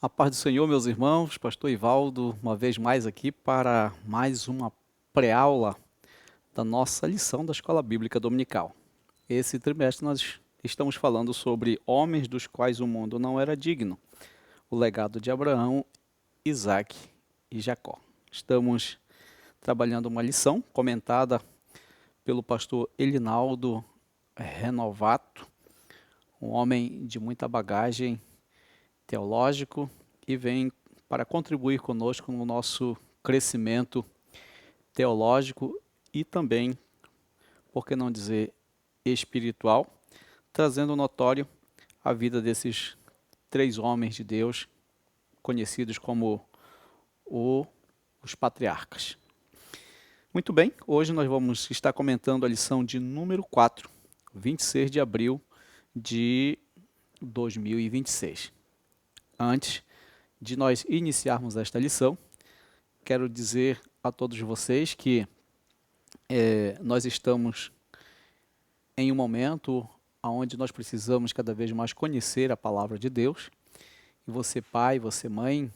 A paz do Senhor, meus irmãos, Pastor Ivaldo, uma vez mais aqui para mais uma pré-aula da nossa lição da Escola Bíblica Dominical. Esse trimestre nós estamos falando sobre homens dos quais o mundo não era digno, o legado de Abraão, Isaque e Jacó. Estamos trabalhando uma lição comentada pelo pastor Elinaldo Renovato, um homem de muita bagagem teológico e vem para contribuir conosco no nosso crescimento teológico e também, por que não dizer, espiritual, trazendo notório a vida desses três homens de Deus, conhecidos como os patriarcas. Muito bem, hoje nós vamos estar comentando a lição de número 4, 26 de abril de 2026. Antes de nós iniciarmos esta lição, quero dizer a todos vocês que nós estamos em um momento onde nós precisamos cada vez mais conhecer a palavra de Deus. E você, pai, você, mãe,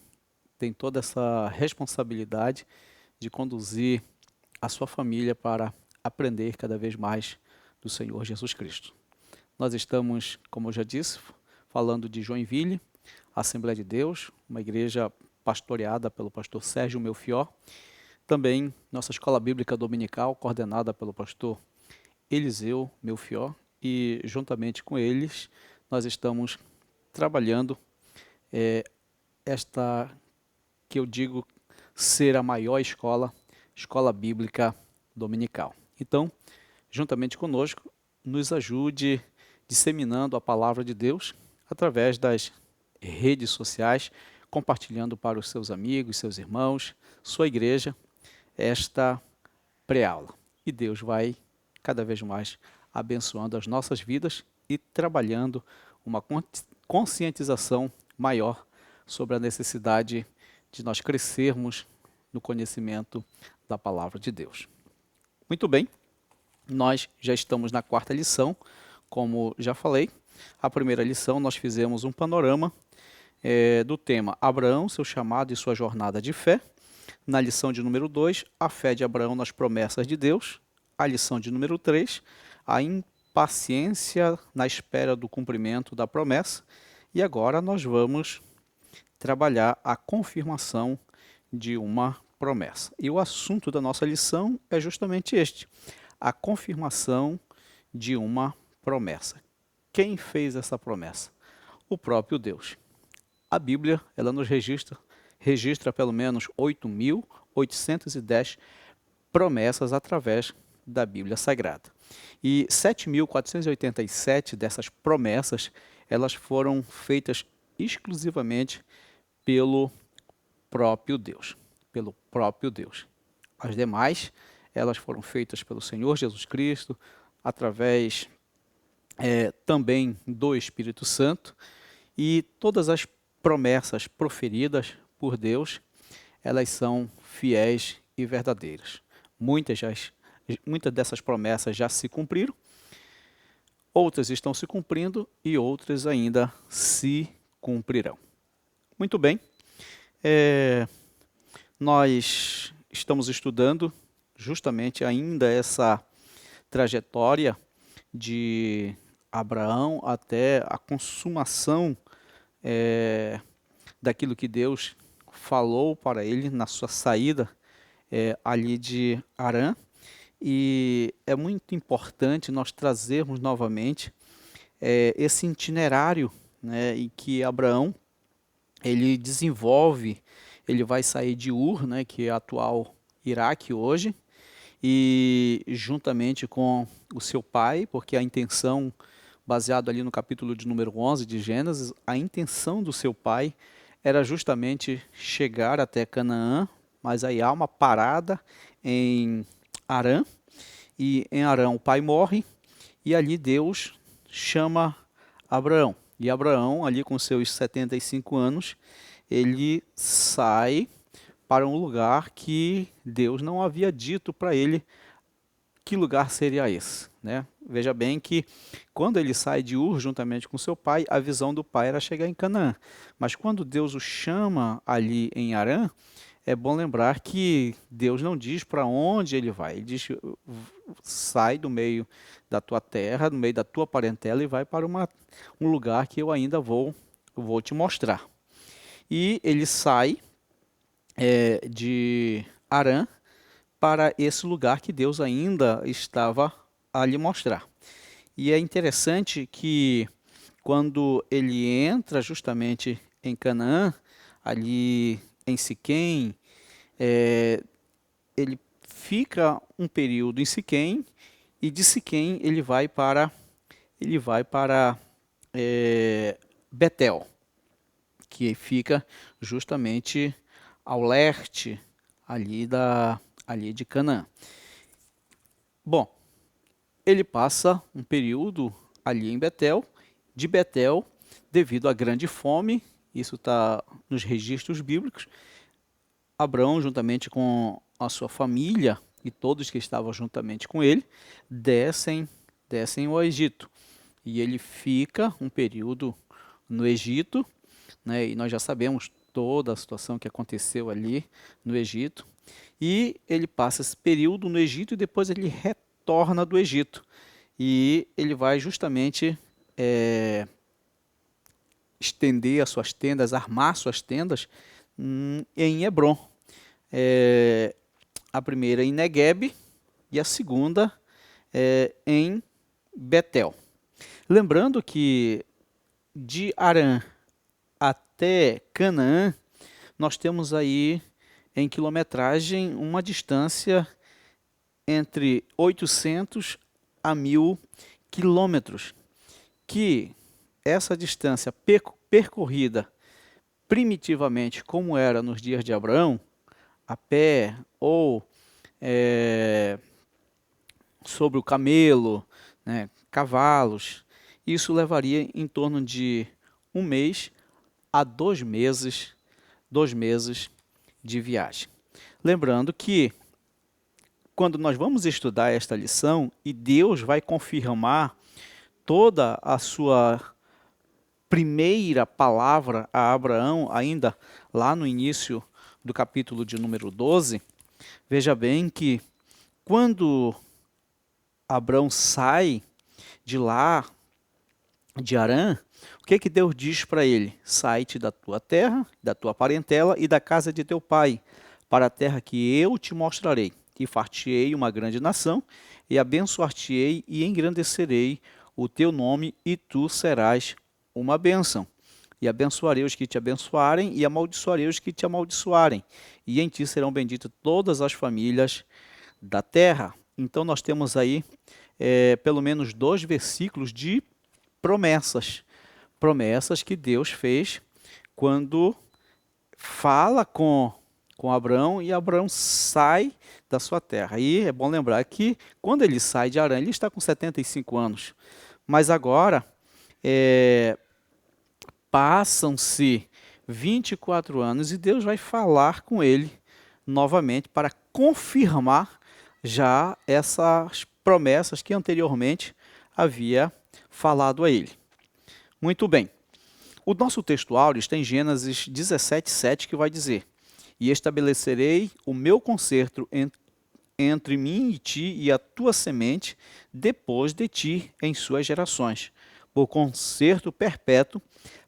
tem toda essa responsabilidade de conduzir a sua família para aprender cada vez mais do Senhor Jesus Cristo. Nós estamos, como eu já disse, falando de Joinville, Assembleia de Deus, uma igreja pastoreada pelo pastor Sérgio Melfior. Também nossa escola bíblica dominical, coordenada pelo pastor Eliseu Melfior. E juntamente com eles, nós estamos trabalhando esta que eu digo ser a maior escola bíblica dominical. Então, juntamente conosco, nos ajude disseminando a palavra de Deus através das redes sociais, compartilhando para os seus amigos, seus irmãos, sua igreja, esta pré-aula. E Deus vai cada vez mais abençoando as nossas vidas e trabalhando uma conscientização maior sobre a necessidade de nós crescermos no conhecimento da palavra de Deus. Muito bem, nós já estamos na quarta lição, como já falei. A primeira lição nós fizemos um panorama do tema Abraão, seu chamado e sua jornada de fé. Na lição de número 2, a fé de Abraão nas promessas de Deus. A lição de número 3, a impaciência na espera do cumprimento da promessa. E agora nós vamos trabalhar a confirmação de uma promessa. E o assunto da nossa lição é justamente este: a confirmação de uma promessa. Quem fez essa promessa? O próprio Deus. A Bíblia, ela nos registra pelo menos 8.810 promessas através da Bíblia Sagrada. E 7.487 dessas promessas, elas foram feitas exclusivamente pelo próprio Deus. Pelo próprio Deus. As demais, elas foram feitas pelo Senhor Jesus Cristo, através também do Espírito Santo, e todas as promessas proferidas por Deus, elas são fiéis e verdadeiras. Muitas dessas promessas já se cumpriram, outras estão se cumprindo e outras ainda se cumprirão. Muito bem, nós estamos estudando justamente ainda essa trajetória de Abraão até a consumação daquilo que Deus falou para ele na sua saída ali de Harã. E é muito importante nós trazermos novamente esse itinerário, né, em que Abraão ele desenvolve, ele vai sair de Ur, né, que é atual Iraque hoje, e juntamente com o seu pai, porque a intenção, baseado ali no capítulo de número 11 de Gênesis, a intenção do seu pai era justamente chegar até Canaã, mas aí há uma parada em Harã, e em Harã o pai morre, e ali Deus chama Abraão. E Abraão, ali com seus 75 anos, ele sai para um lugar que Deus não havia dito para ele que lugar seria esse, né? Veja bem que quando ele sai de Ur juntamente com seu pai, a visão do pai era chegar em Canaã. Mas quando Deus o chama ali em Harã, é bom lembrar que Deus não diz para onde ele vai. Ele diz: sai do meio da tua terra, do meio da tua parentela e vai para um lugar que eu ainda vou te mostrar. E ele sai de Harã para esse lugar que Deus ainda estava a lhe mostrar. E é interessante que quando ele entra justamente em Canaã, ali em Siquém, ele fica um período em Siquém e de Siquém ele vai para Betel, que fica justamente ao leste ali de Canaã. Bom, ele passa um período ali em Betel, de Betel, devido à grande fome, isso está nos registros bíblicos. Abraão, juntamente com a sua família e todos que estavam juntamente com ele, descem ao Egito. E ele fica um período no Egito, né, e nós já sabemos toda a situação que aconteceu ali no Egito. E ele passa esse período no Egito e depois ele retorna do Egito. E ele vai justamente estender as suas tendas, armar suas tendas em Hebrom. A primeira em Neguebe e a segunda em Betel. Lembrando que de Harã até Canaã, nós temos aí em quilometragem uma distância entre 800 a 1.000 quilômetros, que essa distância percorrida primitivamente, como era nos dias de Abraão, a pé ou sobre o camelo, né, cavalos, isso levaria em torno de 1 mês a 2 meses de viagem. Lembrando que quando nós vamos estudar esta lição e Deus vai confirmar toda a sua primeira palavra a Abraão, ainda lá no início do capítulo de número 12, veja bem que quando Abraão sai de lá, de Harã, o que Deus diz para ele? Sai-te da tua terra, da tua parentela e da casa de teu pai, para a terra que eu te mostrarei. E far-te-ei uma grande nação, e abençoar-te-ei e engrandecerei o teu nome, e tu serás uma bênção. E abençoarei os que te abençoarem, e amaldiçoarei os que te amaldiçoarem. E em ti serão benditas todas as famílias da terra. Então nós temos aí pelo menos 2 versículos de promessas que Deus fez quando fala com Abraão e Abraão sai da sua terra. E é bom lembrar que quando ele sai de Harã, ele está com 75 anos. Mas agora passam-se 24 anos e Deus vai falar com ele novamente para confirmar já essas promessas que anteriormente havia falado a ele. Muito bem. O nosso texto áureo está em Gênesis 17:7, que vai dizer: e estabelecerei o meu concerto entre mim e ti e a tua semente depois de ti em suas gerações, por concerto perpétuo,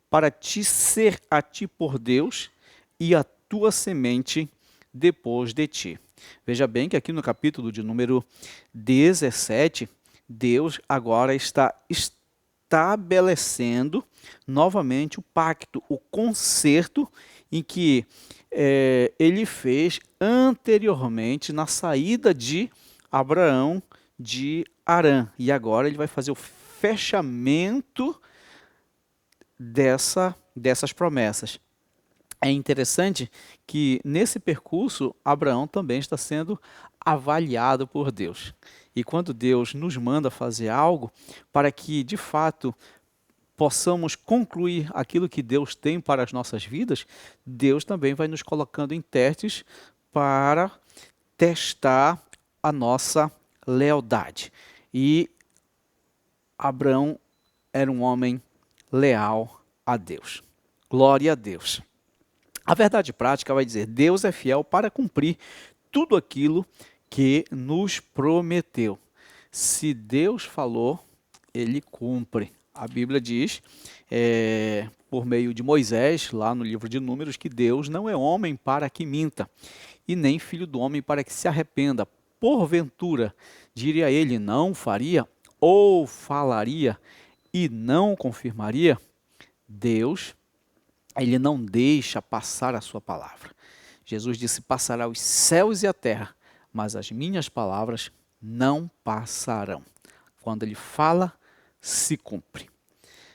para te ser a ti por Deus e a tua semente depois de ti. Veja bem que aqui no capítulo de número 17, Deus agora está estabelecendo novamente o pacto, o concerto em que ele fez anteriormente na saída de Abraão de Harã. E agora ele vai fazer o fechamento dessas promessas. É interessante que nesse percurso Abraão também está sendo avaliado por Deus. E quando Deus nos manda fazer algo para que de fato possamos concluir aquilo que Deus tem para as nossas vidas, Deus também vai nos colocando em testes para testar a nossa lealdade. E Abraão era um homem leal a Deus. Glória a Deus. A verdade prática vai dizer: Deus é fiel para cumprir tudo aquilo que nos prometeu. Se Deus falou, Ele cumpre. A Bíblia diz, por meio de Moisés, lá no livro de Números, que Deus não é homem para que minta, e nem filho do homem para que se arrependa. Porventura, diria ele, não faria, ou falaria e não confirmaria? Deus, ele não deixa passar a sua palavra. Jesus disse: passará os céus e a terra, mas as minhas palavras não passarão. Quando ele fala, se cumpre.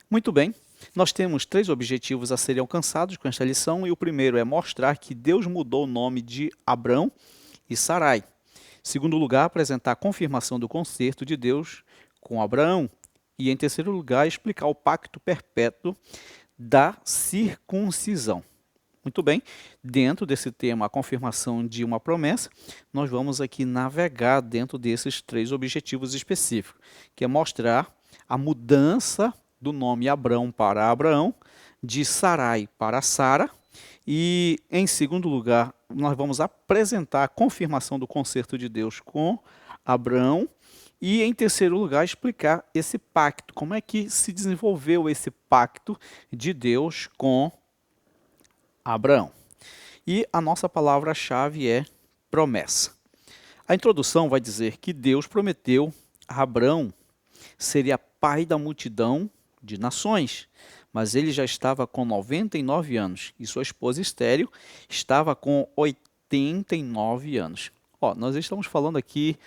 Muito bem, nós temos 3 objetivos a serem alcançados com esta lição, e o primeiro é mostrar que Deus mudou o nome de Abrão e Sarai. Segundo lugar, apresentar a confirmação do concerto de Deus com Abraão. E em terceiro lugar, explicar o pacto perpétuo da circuncisão. Muito bem, dentro desse tema, a confirmação de uma promessa, nós vamos aqui navegar dentro desses 3 objetivos específicos, que é mostrar a mudança do nome Abrão para Abraão, de Sarai para Sara, e em segundo lugar, nós vamos apresentar a confirmação do concerto de Deus com Abraão, e em terceiro lugar, explicar esse pacto, como é que se desenvolveu esse pacto de Deus com Abraão. E a nossa palavra-chave é promessa. A introdução vai dizer que Deus prometeu a Abraão seria pai da multidão de nações, mas ele já estava com 99 anos e sua esposa estéril estava com 89 anos. Nós estamos falando aqui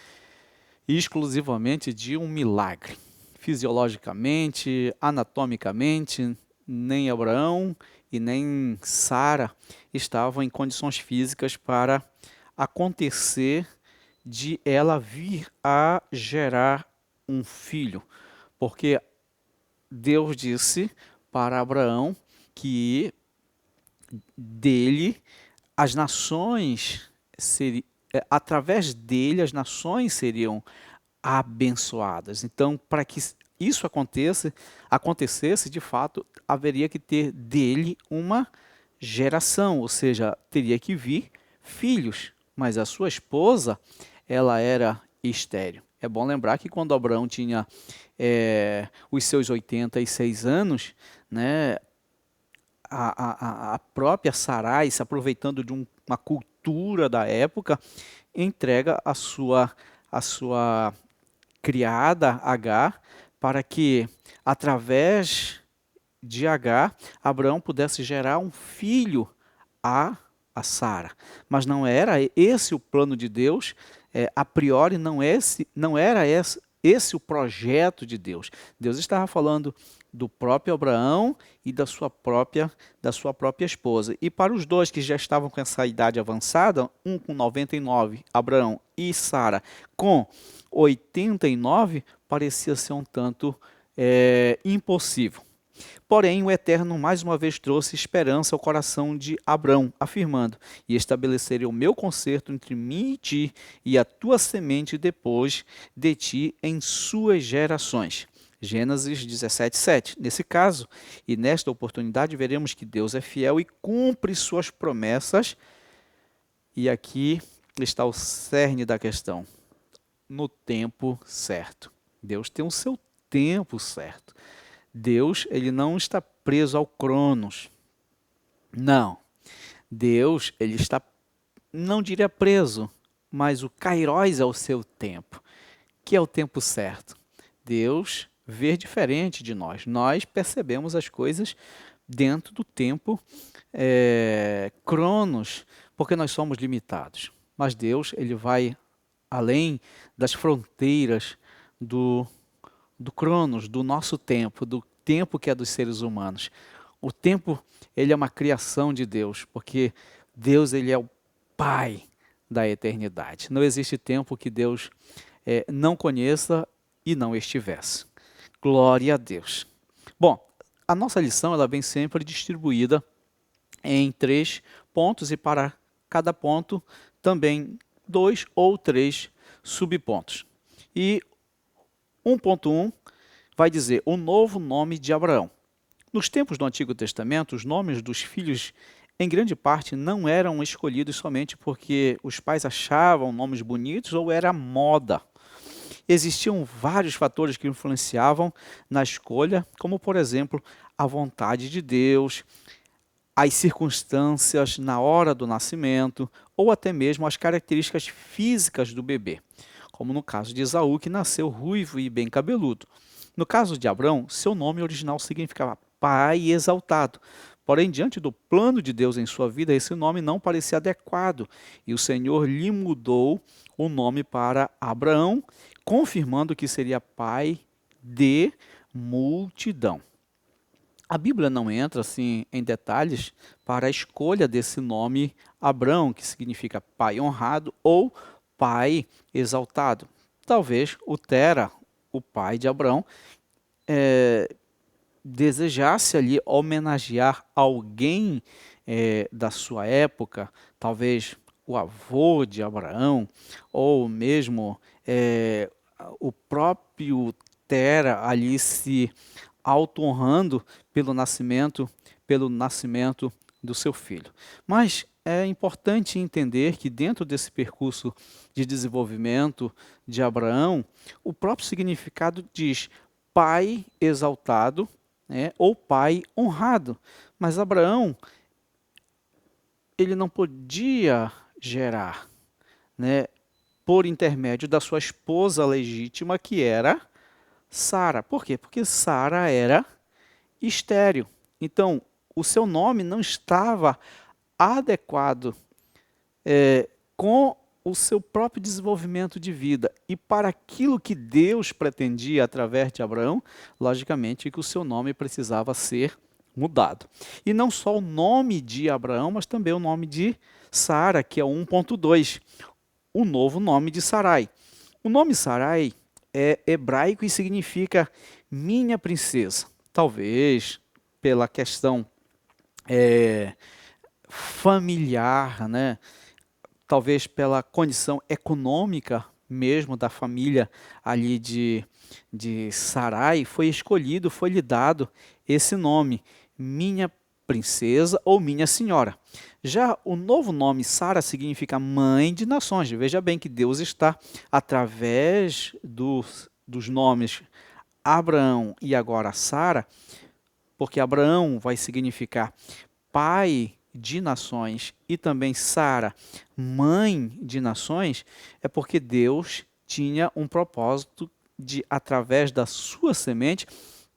exclusivamente de um milagre. Fisiologicamente, anatomicamente, nem Abraão e nem Sara estavam em condições físicas para acontecer de ela vir a gerar um filho, porque Deus disse para Abraão que dele as nações através dele as nações seriam abençoadas. Então, para que isso acontecesse, de fato, haveria que ter dele uma geração, ou seja, teria que vir filhos, mas a sua esposa, ela era estéril. É bom lembrar que quando Abraão tinha os seus 86 anos, né, a própria Sarai, se aproveitando de uma cultura da época, entrega a sua criada Agar, para que através de Agar, Abraão pudesse gerar um filho a Sara. Mas não era esse o plano de Deus, a priori não era esse o projeto de Deus. Deus estava falando do próprio Abraão e da sua própria esposa. E para os dois que já estavam com essa idade avançada, um com 99, Abraão, e Sara com 89, parecia ser um tanto impossível. Porém, o Eterno mais uma vez trouxe esperança ao coração de Abrão, afirmando: e estabelecerei o meu concerto entre mim e ti, e a tua semente depois de ti em suas gerações. Gênesis 17:7. Nesse caso, e nesta oportunidade, veremos que Deus é fiel e cumpre suas promessas. E aqui está o cerne da questão: no tempo certo. Deus tem o seu tempo certo. Deus, ele não está preso ao Cronos. Não. Deus, ele está, não diria preso, mas o Kairos é o seu tempo, que é o tempo certo. Deus vê diferente de nós. Nós percebemos as coisas dentro do tempo Cronos, porque nós somos limitados. Mas Deus, ele vai além das fronteiras do Cronos, do nosso tempo, do tempo que é dos seres humanos. O tempo, ele é uma criação de Deus, porque Deus, ele é o Pai da eternidade. Não existe tempo que Deus não conheça e não estivesse. Glória a Deus. Bom, a nossa lição, ela vem sempre distribuída em 3 pontos, e para cada ponto também 2 ou 3 subpontos. E 1.1 vai dizer o novo nome de Abraão. Nos tempos do Antigo Testamento, os nomes dos filhos, em grande parte, não eram escolhidos somente porque os pais achavam nomes bonitos ou era moda. Existiam vários fatores que influenciavam na escolha, como, por exemplo, a vontade de Deus, as circunstâncias na hora do nascimento, ou até mesmo as características físicas do bebê, como no caso de Esaú, que nasceu ruivo e bem cabeludo. No caso de Abrão, seu nome original significava pai exaltado. Porém, diante do plano de Deus em sua vida, esse nome não parecia adequado, e o Senhor lhe mudou o nome para Abraão, confirmando que seria pai de multidão. A Bíblia não entra assim em detalhes para a escolha desse nome Abrão, que significa pai honrado ou pai exaltado. Talvez o Tera, o pai de Abrão, desejasse ali homenagear alguém da sua época, talvez o avô de Abraão, ou mesmo o próprio Tera ali se auto-honrando pelo nascimento do seu filho. Mas é importante entender que dentro desse percurso de desenvolvimento de Abraão, o próprio significado diz pai exaltado, ou pai honrado. Mas Abraão, ele não podia gerar, né, por intermédio da sua esposa legítima, que era Sara. Por quê? Porque Sara era estéril. Então, o seu nome não estava adequado com o seu próprio desenvolvimento de vida. E para aquilo que Deus pretendia através de Abraão, logicamente que o seu nome precisava ser mudado. E não só o nome de Abraão, mas também o nome de Sara, que é 1.2, o novo nome de Sarai. O nome Sarai é hebraico e significa minha princesa. Talvez pela questão familiar, né? Talvez pela condição econômica mesmo da família ali de Sarai, foi escolhido, foi lhe dado esse nome, minha princesa ou minha senhora. Já o novo nome Sara significa mãe de nações. Veja bem que Deus está, através dos nomes Abraão e agora Sara, porque Abraão vai significar pai de nações e também Sara, mãe de nações, é porque Deus tinha um propósito de, através da sua semente,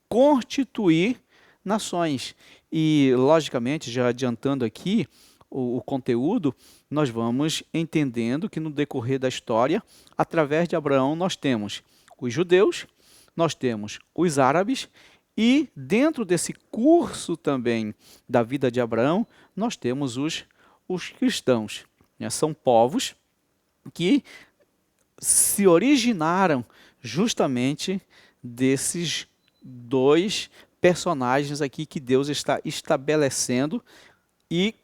constituir nações. E, logicamente, já adiantando aqui o conteúdo, nós vamos entendendo que no decorrer da história, através de Abraão, nós temos os judeus, nós temos os árabes, e dentro desse curso também da vida de Abraão, nós temos os cristãos. Né? São povos que se originaram justamente desses dois personagens aqui que Deus está estabelecendo e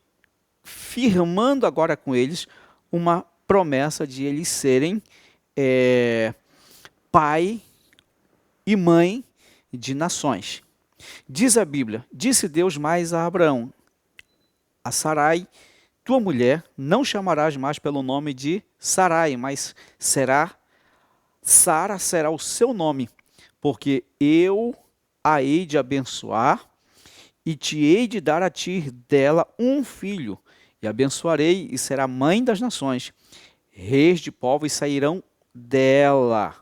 firmando agora com eles uma promessa de eles serem pai e mãe de nações. Diz a Bíblia, disse Deus mais a Abraão, a Sarai, tua mulher, não chamarás mais pelo nome de Sarai, mas Sara será o seu nome, porque eu a hei de abençoar e te hei de dar a ti dela um filho, e abençoarei e será mãe das nações. Reis de povos sairão dela.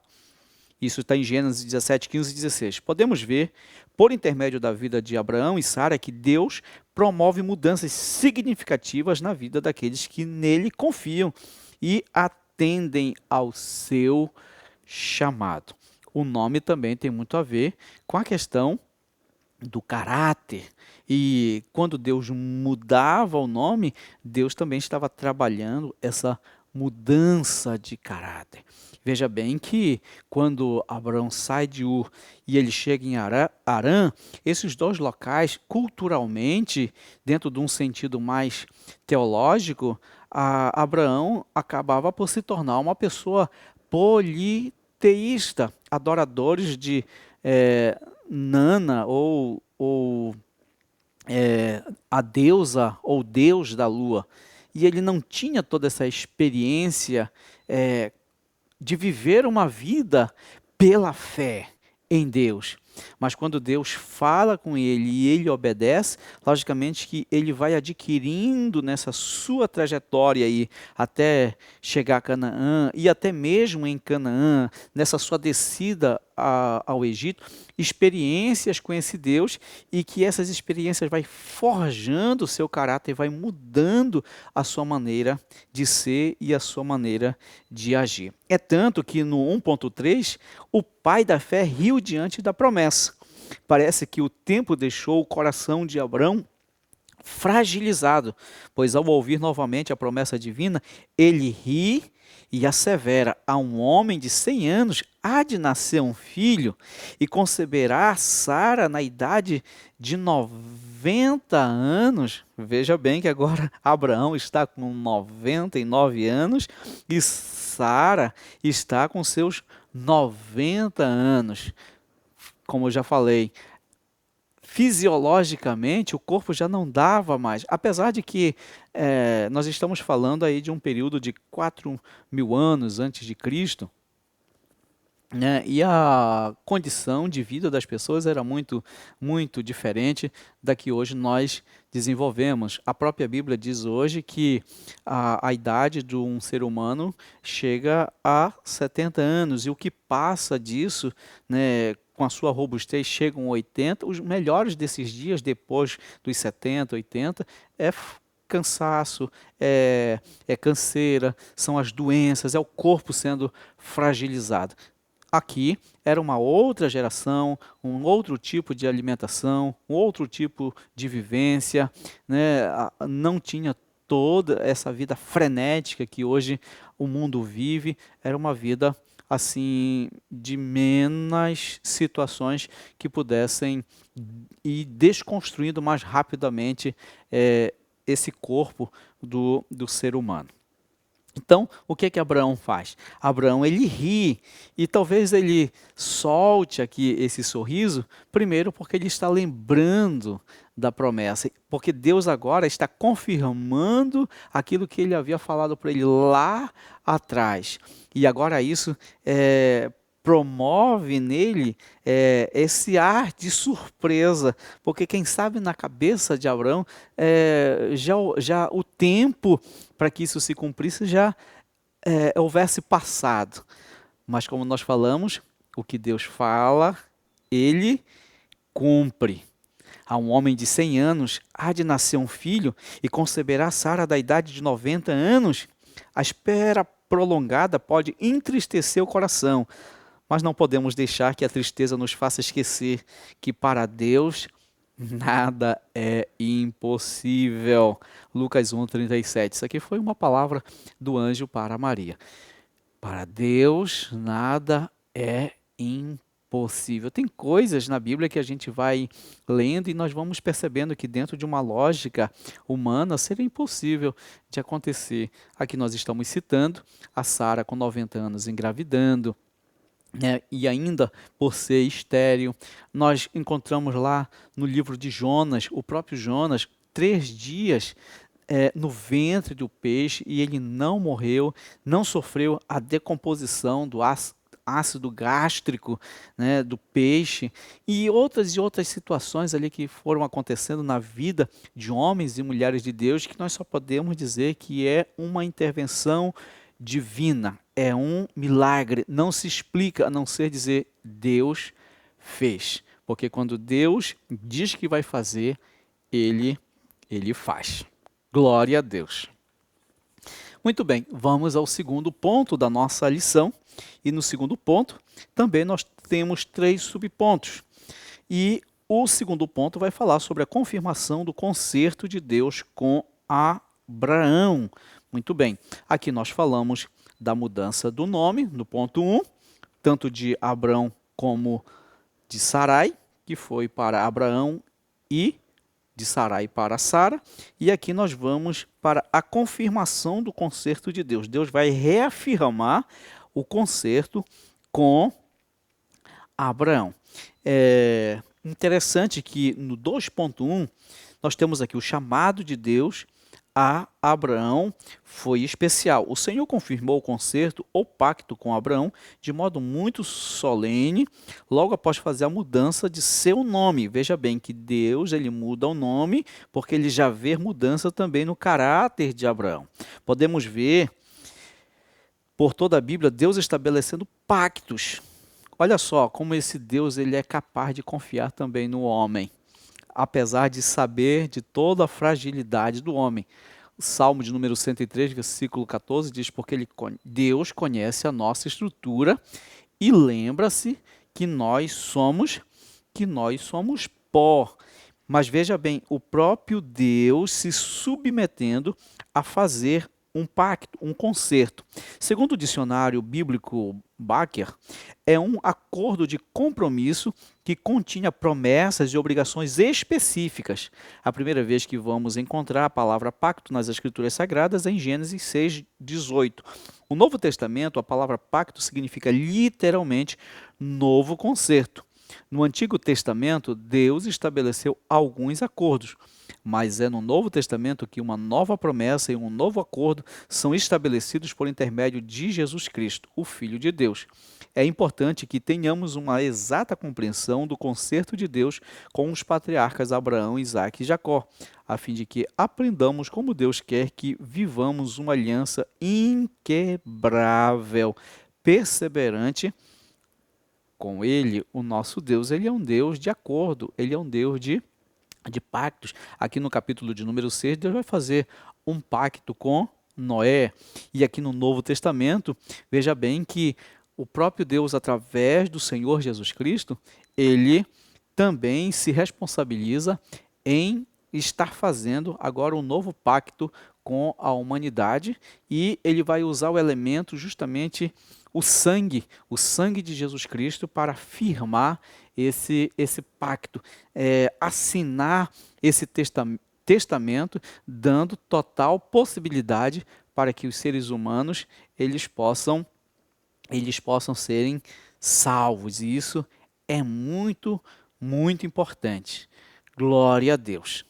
Isso está em Gênesis 17, 15 e 16. Podemos ver, por intermédio da vida de Abraão e Sara, que Deus promove mudanças significativas na vida daqueles que nele confiam e atendem ao seu chamado. O nome também tem muito a ver com a questão do caráter. E quando Deus mudava o nome, Deus também estava trabalhando essa mudança de caráter. Veja bem que quando Abraão sai de Ur e ele chega em Harã, esses dois locais, culturalmente, dentro de um sentido mais teológico, Abraão acabava por se tornar uma pessoa politeísta. teísta, adoradores de Nana ou a deusa ou deus da lua. E ele não tinha toda essa experiência de viver uma vida pela fé em Deus. Mas quando Deus fala com ele e ele obedece, logicamente que ele vai adquirindo nessa sua trajetória aí, até chegar a Canaã, e até mesmo em Canaã, nessa sua descida ao Egito, experiências com esse Deus, e que essas experiências vai forjando o seu caráter, vai mudando a sua maneira de ser e a sua maneira de agir. É tanto que no 1.3, o pai da fé riu diante da promessa. Parece que o tempo deixou o coração de Abrão fragilizado, pois ao ouvir novamente a promessa divina, ele ri e assevera: a um homem de 100 anos há de nascer um filho, e conceberá Sara na idade de 90 anos. Veja bem que agora Abraão está com 99 anos e Sara está com seus 90 anos. Como eu já falei, fisiologicamente o corpo já não dava mais, apesar de que nós estamos falando aí de um período de 4.000 anos antes de Cristo, né? E a condição de vida das pessoas era muito, muito diferente da que hoje nós desenvolvemos. A própria Bíblia diz hoje que a idade de um ser humano chega a 70 anos, e o que passa disso, né, com a sua robustez, chegam a 80. Os melhores desses dias, depois dos 70, 80, é cansaço, é canseira, são as doenças, é o corpo sendo fragilizado. Aqui era uma outra geração, um outro tipo de alimentação, um outro tipo de vivência, né? Não tinha toda essa vida frenética que hoje o mundo vive. Era uma vida assim de menos situações que pudessem ir desconstruindo mais rapidamente esse corpo do ser humano. Então, o que que Abraão faz? Abraão, ele ri, e talvez ele solte aqui esse sorriso, primeiro porque ele está lembrando da promessa, porque Deus agora está confirmando aquilo que ele havia falado para ele lá atrás. E agora isso promove nele esse ar de surpresa, porque quem sabe na cabeça de Abraão já o tempo para que isso se cumprisse já houvesse passado. Mas como nós falamos, o que Deus fala, ele cumpre. A um homem de 100 anos há de nascer um filho, e conceberá Sara da idade de 90 anos. A espera prolongada pode entristecer o coração, mas não podemos deixar que a tristeza nos faça esquecer que para Deus nada é impossível. Lucas 1:37. Isso aqui foi uma palavra do anjo para Maria. Para Deus nada é impossível. Tem coisas na Bíblia que a gente vai lendo e nós vamos percebendo que dentro de uma lógica humana seria impossível de acontecer. Aqui nós estamos citando a Sara com 90 anos engravidando, e ainda por ser estéril. Nós encontramos lá no livro de Jonas, o próprio Jonas, 3 dias no ventre do peixe, e ele não morreu, não sofreu a decomposição do ácido gástrico, né, do peixe, e outras situações ali que foram acontecendo na vida de homens e mulheres de Deus, que nós só podemos dizer que é uma intervenção divina, é um milagre, não se explica a não ser dizer Deus fez, porque quando Deus diz que vai fazer, Ele faz. Glória a Deus. Muito bem, vamos ao segundo ponto da nossa lição, e no segundo ponto também nós temos 3 subpontos, e o segundo ponto vai falar sobre a confirmação do concerto de Deus com Abraão. Muito bem, aqui nós falamos da mudança do nome, no ponto 1, tanto de Abrão como de Sarai, que foi para Abraão, e de Sarai para Sara, e aqui nós vamos para a confirmação do concerto de Deus. Deus vai reafirmar o concerto com Abraão. É interessante que no 2.1 nós temos aqui o chamado de Deus a Abraão foi especial. O Senhor confirmou o concerto ou pacto com Abraão de modo muito solene, logo após fazer a mudança de seu nome. Veja bem que Deus ele muda o nome porque ele já vê mudança também no caráter de Abraão. Podemos ver por toda a Bíblia Deus estabelecendo pactos. Olha só como esse Deus ele é capaz de confiar também no homem, apesar de saber de toda a fragilidade do homem. O Salmo de número 103, versículo 14, diz, porque Deus conhece a nossa estrutura e lembra-se que nós somos pó. Mas veja bem, o próprio Deus se submetendo a fazer um pacto, um concerto. Segundo o dicionário bíblico Baker, é um acordo de compromisso que continha promessas e obrigações específicas. A primeira vez que vamos encontrar a palavra pacto nas Escrituras Sagradas é em Gênesis 6:18. O Novo Testamento, a palavra pacto significa literalmente novo concerto. No Antigo Testamento, Deus estabeleceu alguns acordos, mas é no Novo Testamento que uma nova promessa e um novo acordo são estabelecidos por intermédio de Jesus Cristo, o Filho de Deus. É importante que tenhamos uma exata compreensão do concerto de Deus com os patriarcas Abraão, Isaque e Jacó, a fim de que aprendamos como Deus quer que vivamos uma aliança inquebrável, perseverante com Ele. O nosso Deus, Ele é um Deus de acordo, Ele é um Deus de pactos. Aqui no capítulo de número 6, Deus vai fazer um pacto com Noé. E aqui no Novo Testamento, veja bem que o próprio Deus, através do Senhor Jesus Cristo, Ele também se responsabiliza em estar fazendo agora um novo pacto com a humanidade, e Ele vai usar o elemento justamente o sangue de Jesus Cristo para firmar esse pacto, assinar esse testamento, dando total possibilidade para que os seres humanos eles possam serem salvos. E isso é muito, muito importante. Glória a Deus.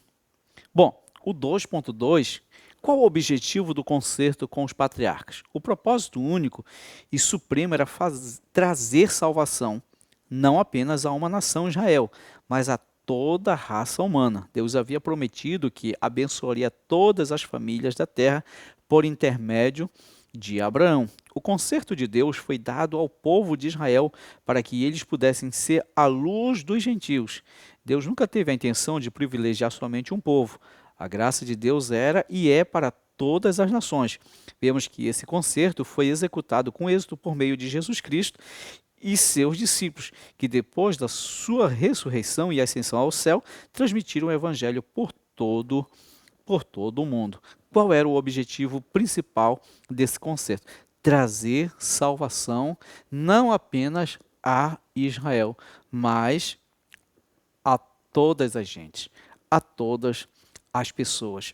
Bom, o 2.2, qual o objetivo do concerto com os patriarcas? O propósito único e supremo era trazer salvação, não apenas a uma nação Israel, mas a toda a raça humana. Deus havia prometido que abençoaria todas as famílias da terra por intermédio de Abraão. O concerto de Deus foi dado ao povo de Israel para que eles pudessem ser a luz dos gentios. Deus nunca teve a intenção de privilegiar somente um povo. A graça de Deus era e é para todas as nações. Vemos que esse concerto foi executado com êxito por meio de Jesus Cristo e seus discípulos, que depois da sua ressurreição e ascensão ao céu, transmitiram o evangelho por todo o mundo. Qual era o objetivo principal desse concerto? Trazer salvação não apenas a Israel, mas a todas as gentes, a todas as pessoas.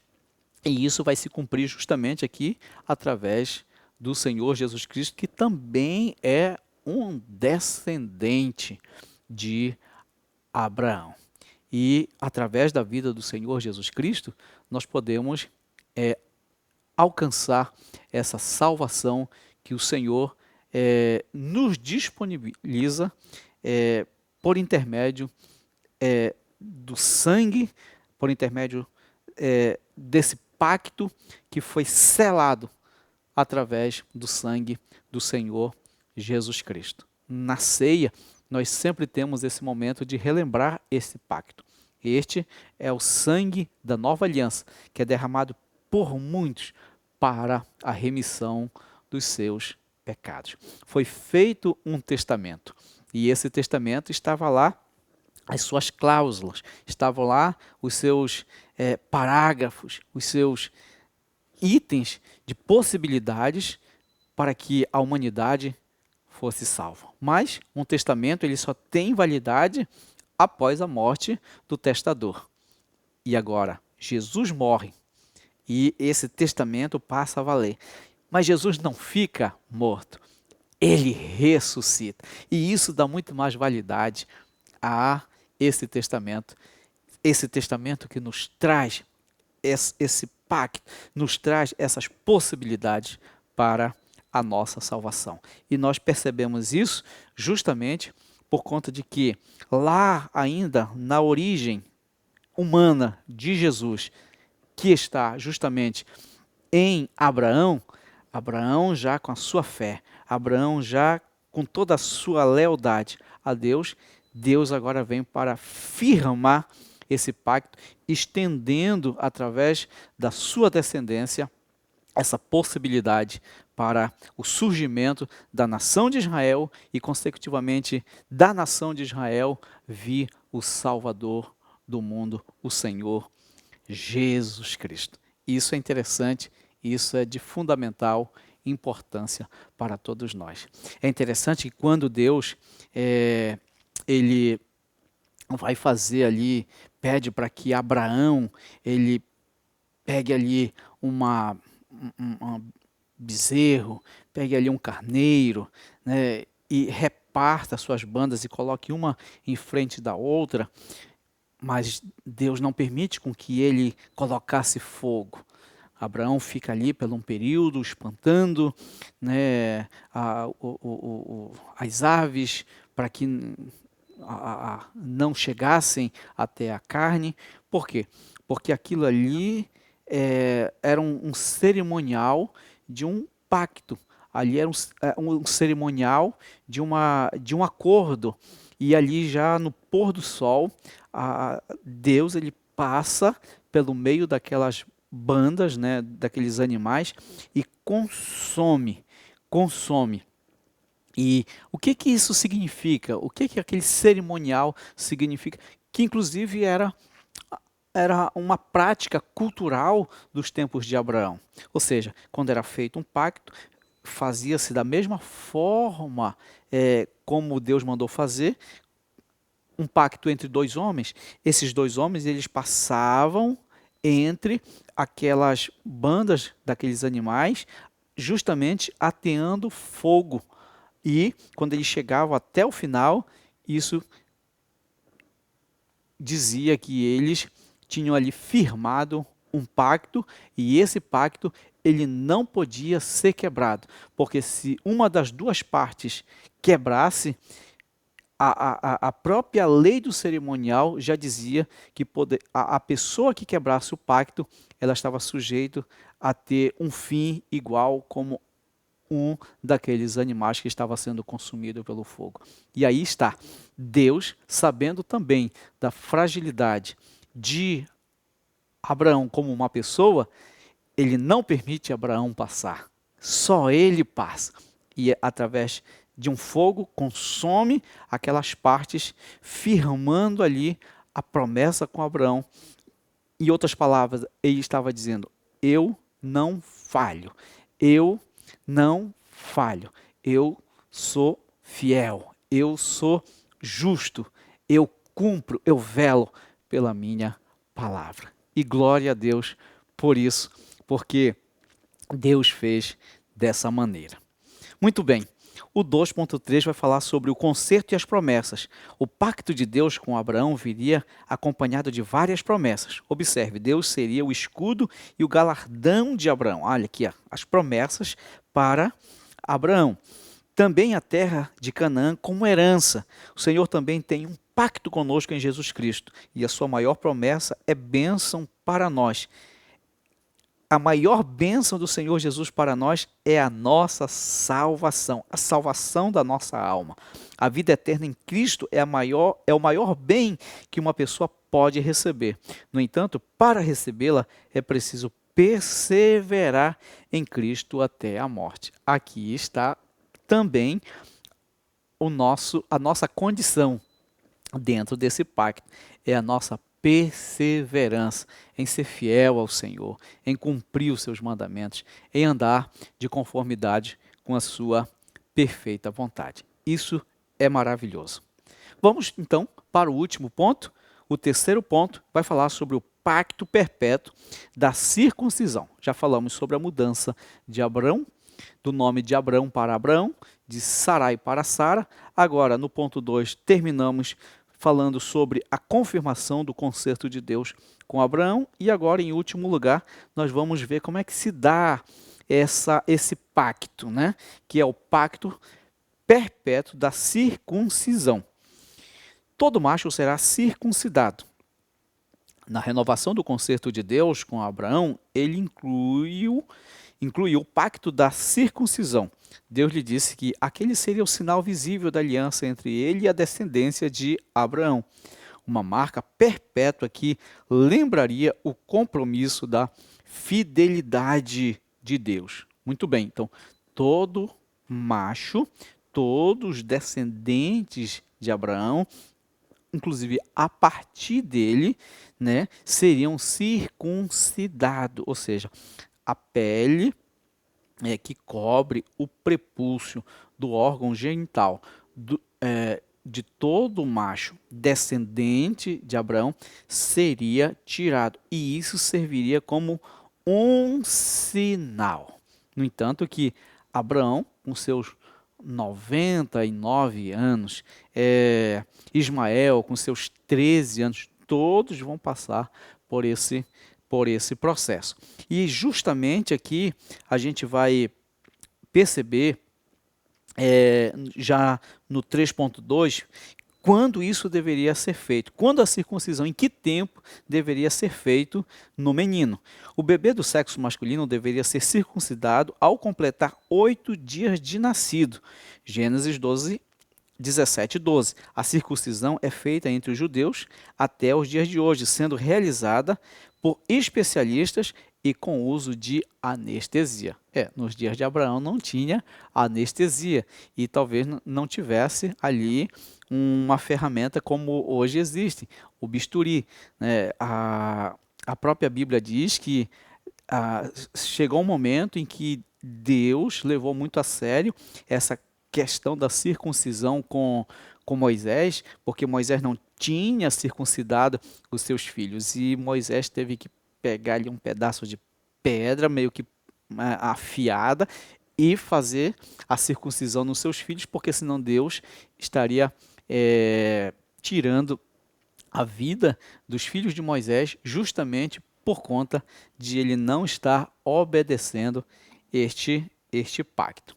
E isso vai se cumprir justamente aqui através do Senhor Jesus Cristo, que também é um descendente de Abraão. E através da vida do Senhor Jesus Cristo, nós podemos alcançar essa salvação que o Senhor nos disponibiliza por intermédio do sangue, por intermédio desse pacto que foi selado através do sangue do Senhor Jesus Cristo. Na ceia, nós sempre temos esse momento de relembrar esse pacto. Este é o sangue da nova aliança, que é derramado por muitos para a remissão dos seus pecados. Foi feito um testamento, e esse testamento estava lá as suas cláusulas, estavam lá os seus parágrafos, os seus itens de possibilidades para que a humanidade fosse salva. Mas um testamento ele só tem validade após a morte do testador. E agora, Jesus morre e esse testamento passa a valer. Mas Jesus não fica morto. ele ressuscita. E isso dá muito mais validade a esse testamento que nos traz esse pacto, nos traz essas possibilidades para a nossa salvação. E nós percebemos isso justamente por conta de que lá ainda na origem humana de Jesus, que está justamente em Abraão, Abraão já com a sua fé, Abraão já com toda a sua lealdade a Deus, Deus agora vem para firmar esse pacto, estendendo através da sua descendência essa possibilidade para o surgimento da nação de Israel e, consecutivamente, da nação de Israel vir o Salvador do mundo, o Senhor Jesus Cristo. Isso é interessante, isso é de fundamental importância para todos nós. É interessante que quando Deus ele vai fazer ali, pede para que Abraão ele pegue ali um bezerro, pegue ali um carneiro, né, e reparta suas bandas e coloque uma em frente da outra, mas Deus não permite com que ele colocasse fogo. Abraão fica ali por um período espantando, né, as aves para que não chegassem até a carne. Por quê? Porque aquilo ali era um cerimonial de um pacto. Ali era um cerimonial de um acordo. E ali já no pôr do sol, Deus ele passa pelo meio daquelas bandas, né, daqueles animais e consome. E o que que isso significa? O que que aquele cerimonial significa? Que inclusive era uma prática cultural dos tempos de Abraão. Ou seja, quando era feito um pacto, fazia-se da mesma forma como Deus mandou fazer, um pacto entre dois homens. Esses dois homens, eles passavam entre aquelas bandas daqueles animais, justamente ateando fogo. E quando eles chegavam até o final, isso dizia que eles tinham ali firmado um pacto, e esse pacto ele não podia ser quebrado, porque se uma das duas partes quebrasse, a própria lei do cerimonial já dizia que a pessoa que quebrasse o pacto, ela estava sujeita a ter um fim igual como um daqueles animais que estava sendo consumido pelo fogo. E aí está, Deus, sabendo também da fragilidade de Abraão como uma pessoa, ele não permite Abraão passar. Só ele passa. E através de um fogo consome aquelas partes, firmando ali a promessa com Abraão. Em outras palavras, ele estava dizendo: eu não falho. Eu não falho. Eu sou fiel. Eu sou justo. Eu cumpro, eu velo pela minha palavra. E glória a Deus por isso, porque Deus fez dessa maneira. Muito bem, o 2.3 vai falar sobre o concerto e as promessas. O pacto de Deus com Abraão viria acompanhado de várias promessas. Observe, Deus seria o escudo e o galardão de Abraão. Olha aqui, as promessas para Abraão. Também a terra de Canaã como herança. O Senhor também tem um pacto conosco em Jesus Cristo, e a sua maior promessa é bênção para nós. A maior bênção do Senhor Jesus para nós é a nossa salvação, a salvação da nossa alma. A vida eterna em Cristo é o maior bem que uma pessoa pode receber. No entanto, para recebê-la é preciso perseverar em Cristo até a morte. Aqui está também a nossa condição dentro desse pacto, é a nossa perseverança em ser fiel ao Senhor, em cumprir os seus mandamentos, em andar de conformidade com a sua perfeita vontade. Isso é maravilhoso. Vamos então para o último ponto. O terceiro ponto vai falar sobre o pacto perpétuo da circuncisão. Já falamos sobre a mudança de Abrão, do nome de Abrão para Abraão, de Sarai para Sara. Agora, no ponto 2, terminamos falando sobre a confirmação do concerto de Deus com Abraão. E agora, em último lugar, nós vamos ver como é que se dá esse pacto, né? Que é o pacto perpétuo da circuncisão. Todo macho será circuncidado. Na renovação do concerto de Deus com Abraão, ele incluiu o pacto da circuncisão. Deus lhe disse que aquele seria o sinal visível da aliança entre ele e a descendência de Abraão. Uma marca perpétua que lembraria o compromisso da fidelidade de Deus. Muito bem, então, todo macho, todos os descendentes de Abraão, inclusive a partir dele, né, seriam circuncidados, ou seja, a pele que cobre o prepúcio do órgão genital de todo macho descendente de Abraão seria tirado, e isso serviria como um sinal. No entanto, que Abraão, com seus 99 anos, Ismael, com seus 13 anos, todos vão passar por esse processo. E justamente aqui a gente vai perceber, já no 3.2, quando isso deveria ser feito. Quando a circuncisão, em que tempo deveria ser feito no menino. O bebê do sexo masculino deveria ser circuncidado ao completar 8 dias de nascido. Gênesis 12, 17 e 12. A circuncisão é feita entre os judeus até os dias de hoje, sendo realizada por especialistas e com uso de anestesia. Nos dias de Abraão não tinha anestesia e talvez não tivesse ali uma ferramenta como hoje existe, o bisturi, né? A própria Bíblia diz que chegou um momento em que Deus levou muito a sério essa questão da circuncisão com Moisés, porque Moisés não tinha circuncidado os seus filhos, e Moisés teve que pegar ali um pedaço de pedra, meio que afiada, e fazer a circuncisão nos seus filhos, porque senão Deus estaria tirando a vida dos filhos de Moisés, justamente por conta de ele não estar obedecendo este pacto.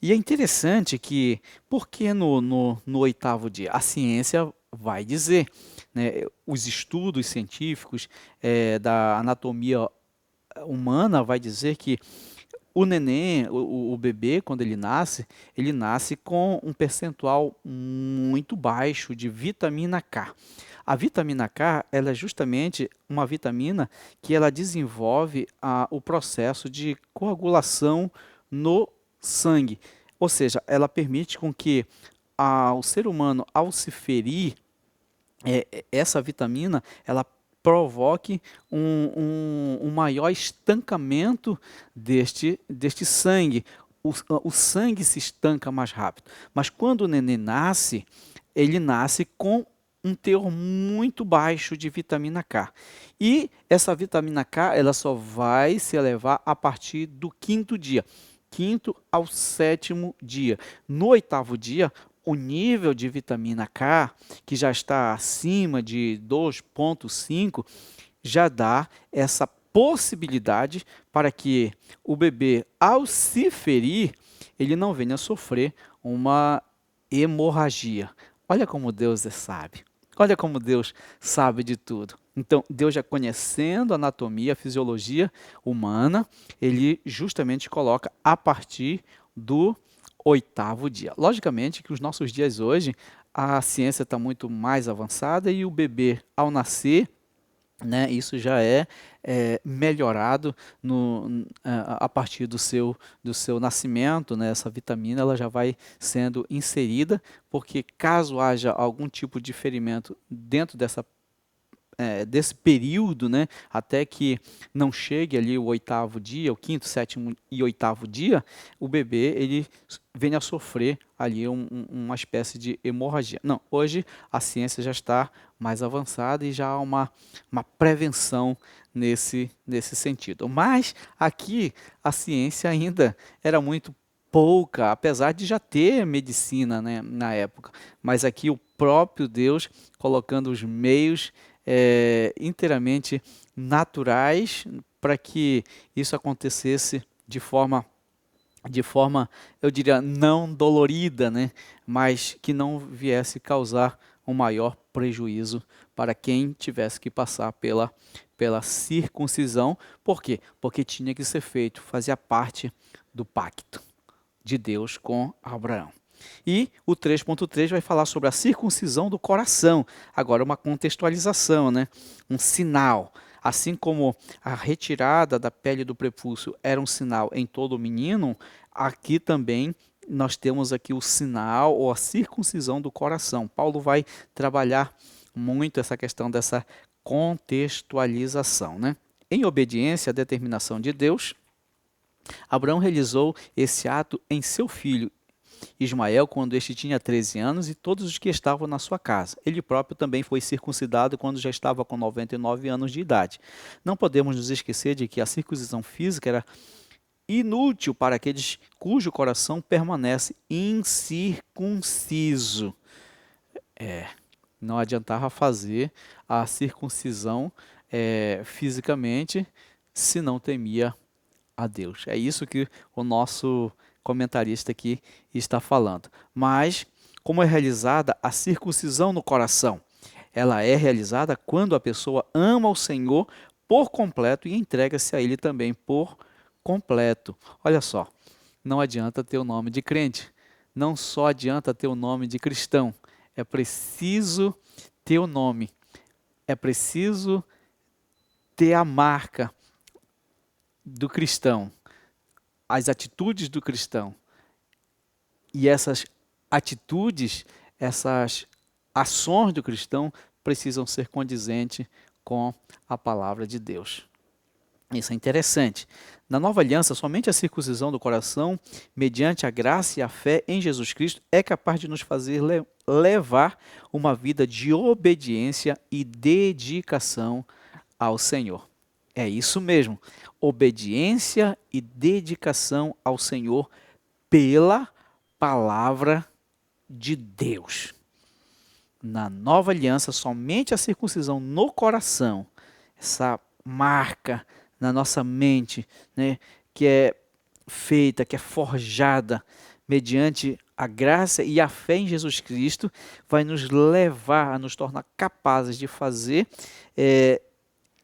E é interessante que, porque no 8º dia? A ciência vai dizer, né, os estudos científicos da anatomia humana vai dizer que o neném, o bebê, quando ele nasce com um percentual muito baixo de vitamina K. A vitamina K, ela é justamente uma vitamina que ela desenvolve o processo de coagulação no sangue. Ou seja, ela permite com que o ser humano, ao se ferir, essa vitamina, ela provoque um maior estancamento deste sangue. O sangue se estanca mais rápido. Mas quando o neném nasce, ele nasce com um teor muito baixo de vitamina K. E essa vitamina K, ela só vai se elevar a partir do 5º dia. 5º ao 7º dia. No 8º dia, o nível de vitamina K, que já está acima de 2,5, já dá essa possibilidade para que o bebê, ao se ferir, ele não venha a sofrer uma hemorragia. Olha como Deus é sábio. Olha como Deus sabe de tudo. Então, Deus, já conhecendo a anatomia, a fisiologia humana, ele justamente coloca a partir do 8º dia. Logicamente que os nossos dias hoje, a ciência está muito mais avançada e o bebê, ao nascer, né, isso já é melhorado a partir do seu nascimento, né, essa vitamina ela já vai sendo inserida, porque caso haja algum tipo de ferimento dentro desse período, né, até que não chegue ali o 8º dia, o 5º, 7º e 8º dia, o bebê ele venha a sofrer ali uma espécie de hemorragia. Não, hoje a ciência já está mais avançada e já há uma prevenção nesse sentido. Mas aqui a ciência ainda era muito pouca, apesar de já ter medicina, né, na época. Mas aqui o próprio Deus colocando os meios inteiramente naturais para que isso acontecesse de forma, eu diria, não dolorida, né? Mas que não viesse causar um maior prejuízo para quem tivesse que passar pela circuncisão. Por quê? Porque tinha que ser feito, fazia parte do pacto de Deus com Abraão. E o 3.3 vai falar sobre a circuncisão do coração. Agora, uma contextualização, né? Um sinal. Assim como a retirada da pele do prepúcio era um sinal em todo menino, aqui também nós temos aqui o sinal ou a circuncisão do coração. Paulo vai trabalhar muito essa questão dessa contextualização, né? Em obediência à determinação de Deus, Abraão realizou esse ato em seu filho Ismael, quando este tinha 13 anos, e todos os que estavam na sua casa. Ele próprio também foi circuncidado quando já estava com 99 anos de idade. Não podemos nos esquecer de que a circuncisão física era inútil para aqueles cujo coração permanece incircunciso. Não adiantava fazer a circuncisão fisicamente se não temia a Deus. É isso que o nosso comentarista aqui está falando. Mas, como é realizada a circuncisão no coração? Ela é realizada quando a pessoa ama o Senhor por completo e entrega-se a Ele também por completo. Olha só, não adianta ter o nome de crente, não só adianta ter o nome de cristão, é preciso ter o nome, é preciso ter a marca do cristão, as atitudes do cristão. E essas atitudes, essas ações do cristão precisam ser condizentes com a palavra de Deus. Isso é interessante. Na nova aliança, somente a circuncisão do coração, mediante a graça e a fé em Jesus Cristo, é capaz de nos fazer levar uma vida de obediência e dedicação ao Senhor. É isso mesmo, obediência e dedicação ao Senhor pela palavra de Deus. Na nova aliança, somente a circuncisão no coração, essa marca na nossa mente, né, que é feita, que é forjada mediante a graça e a fé em Jesus Cristo, vai nos levar a nos tornar capazes de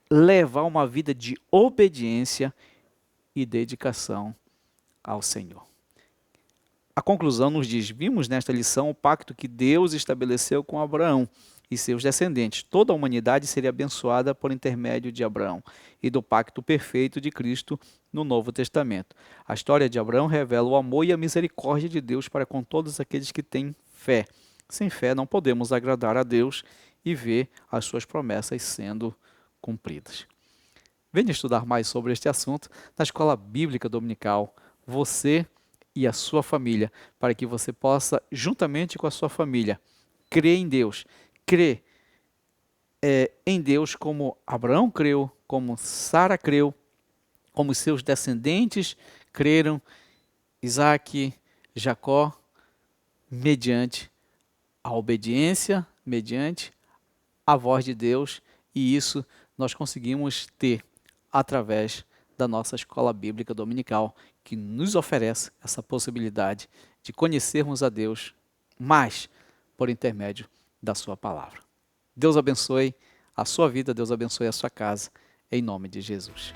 levar uma vida de obediência e dedicação ao Senhor. A conclusão nos diz: vimos nesta lição o pacto que Deus estabeleceu com Abraão e seus descendentes. Toda a humanidade seria abençoada por intermédio de Abraão e do pacto perfeito de Cristo no Novo Testamento. A história de Abraão revela o amor e a misericórdia de Deus para com todos aqueles que têm fé. Sem fé não podemos agradar a Deus e ver as suas promessas sendo cumpridas. Venha estudar mais sobre este assunto na Escola Bíblica Dominical, você e a sua família, para que você possa, juntamente com a sua família, crer em Deus, crer em Deus como Abraão creu, como Sara creu, como seus descendentes creram, Isaac, Jacó, mediante a obediência, mediante a voz de Deus, e isso nós conseguimos ter através da nossa escola bíblica dominical, que nos oferece essa possibilidade de conhecermos a Deus mais por intermédio da sua palavra. Deus abençoe a sua vida, Deus abençoe a sua casa, em nome de Jesus.